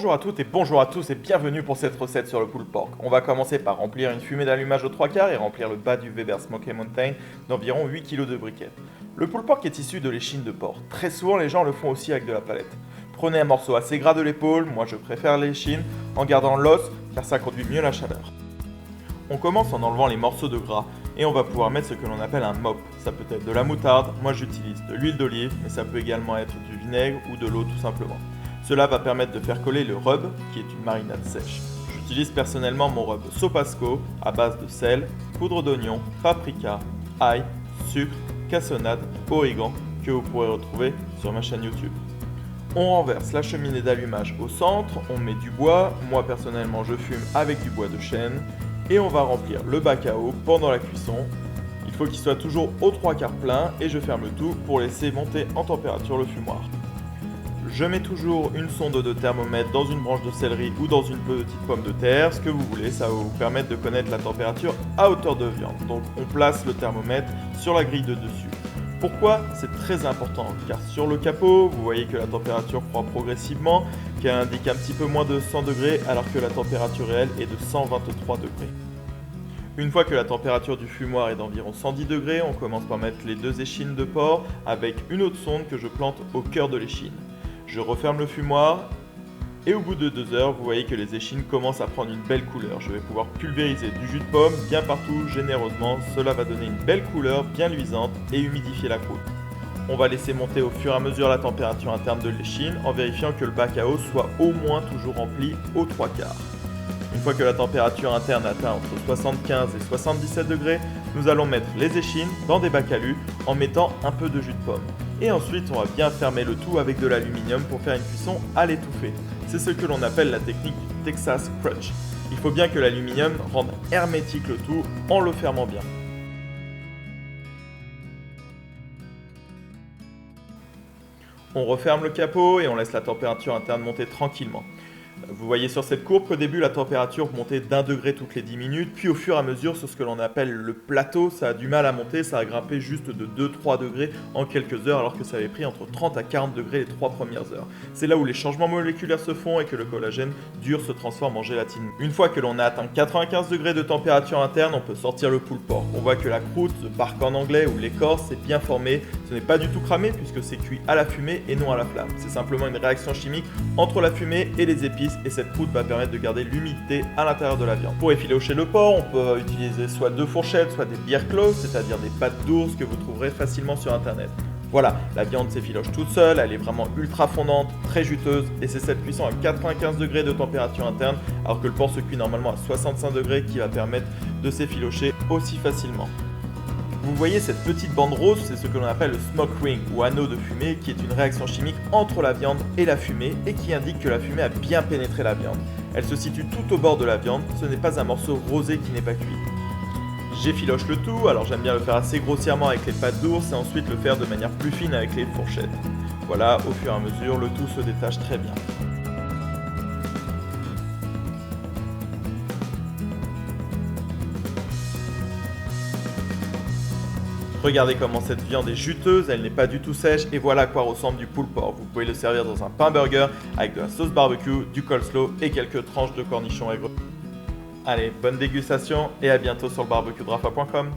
Bonjour à toutes et bonjour à tous et bienvenue pour cette recette sur le pulled pork. On va commencer par remplir une fumée d'allumage aux 3/4 et remplir le bas du Weber Smoky Mountain d'environ 8 kg de briquettes. Le pulled pork est issu de l'échine de porc. Très souvent les gens le font aussi avec de la palette. Prenez un morceau assez gras de l'épaule, moi je préfère l'échine, en gardant l'os car ça conduit mieux la chaleur. On commence en enlevant les morceaux de gras et on va pouvoir mettre ce que l'on appelle un mop. Ça peut être de la moutarde, moi j'utilise de l'huile d'olive, mais ça peut également être du vinaigre ou de l'eau tout simplement. Cela va permettre de faire coller le rub, qui est une marinade sèche. J'utilise personnellement mon rub Sopasco à base de sel, poudre d'oignon, paprika, ail, sucre, cassonade, origan, que vous pourrez retrouver sur ma chaîne YouTube. On renverse la cheminée d'allumage au centre, on met du bois, moi personnellement je fume avec du bois de chêne, et on va remplir le bac à eau pendant la cuisson. Il faut qu'il soit toujours aux 3/4 plein et je ferme le tout pour laisser monter en température le fumoir. Je mets toujours une sonde de thermomètre dans une branche de céleri ou dans une petite pomme de terre, ce que vous voulez, ça va vous permettre de connaître la température à hauteur de viande. Donc on place le thermomètre sur la grille de dessus. Pourquoi? C'est très important, car sur le capot, vous voyez que la température croît progressivement, qu'elle indique un petit peu moins de 100 degrés alors que la température réelle est de 123 degrés. Une fois que la température du fumoir est d'environ 110 degrés, on commence par mettre les 2 échines de porc avec une autre sonde que je plante au cœur de l'échine. Je referme le fumoir et au bout de 2 heures, vous voyez que les échines commencent à prendre une belle couleur. Je vais pouvoir pulvériser du jus de pomme bien partout, généreusement. Cela va donner une belle couleur bien luisante et humidifier la croûte. On va laisser monter au fur et à mesure la température interne de l'échine en vérifiant que le bac à eau soit au moins toujours rempli aux 3/4. Une fois que la température interne atteint entre 75 et 77 degrés, nous allons mettre les échines dans des bacs alu en mettant un peu de jus de pomme. Et ensuite, on va bien fermer le tout avec de l'aluminium pour faire une cuisson à l'étouffée. C'est ce que l'on appelle la technique du Texas Crunch. Il faut bien que l'aluminium rende hermétique le tout en le fermant bien. On referme le capot et on laisse la température interne monter tranquillement. Vous voyez sur cette courbe qu'au début la température montait d'1 degré toutes les 10 minutes, puis au fur et à mesure sur ce que l'on appelle le plateau, ça a du mal à monter, ça a grimpé juste de 2-3 degrés en quelques heures alors que ça avait pris entre 30 à 40 degrés les 3 premières heures. C'est là où les changements moléculaires se font et que le collagène dur se transforme en gélatine. Une fois que l'on a atteint 95 degrés de température interne, on peut sortir le pulled pork. On voit que la croûte, le bark en anglais ou l'écorce est bien formée, ce n'est pas du tout cramé puisque c'est cuit à la fumée et non à la flamme. C'est simplement une réaction chimique entre la fumée et les épices et cette croûte va permettre de garder l'humidité à l'intérieur de la viande. Pour effilocher le porc, on peut utiliser soit 2 fourchettes, soit des beer claws, c'est-à-dire des pattes d'ours que vous trouverez facilement sur internet. Voilà, la viande s'effiloche toute seule, elle est vraiment ultra fondante, très juteuse et c'est cette cuisson à 95 degrés de température interne alors que le porc se cuit normalement à 65 degrés qui va permettre de s'effilocher aussi facilement. Vous voyez cette petite bande rose, c'est ce que l'on appelle le smoke ring ou anneau de fumée qui est une réaction chimique entre la viande et la fumée et qui indique que la fumée a bien pénétré la viande. Elle se situe tout au bord de la viande, ce n'est pas un morceau rosé qui n'est pas cuit. J'effiloche le tout, alors j'aime bien le faire assez grossièrement avec les pattes d'ours et ensuite le faire de manière plus fine avec les fourchettes. Voilà, au fur et à mesure, le tout se détache très bien. Regardez comment cette viande est juteuse, elle n'est pas du tout sèche et voilà à quoi ressemble du pulled pork. Vous pouvez le servir dans un pain burger avec de la sauce barbecue, du coleslaw et quelques tranches de cornichons aigres. Allez, bonne dégustation et à bientôt sur le barbecuedrafa.com.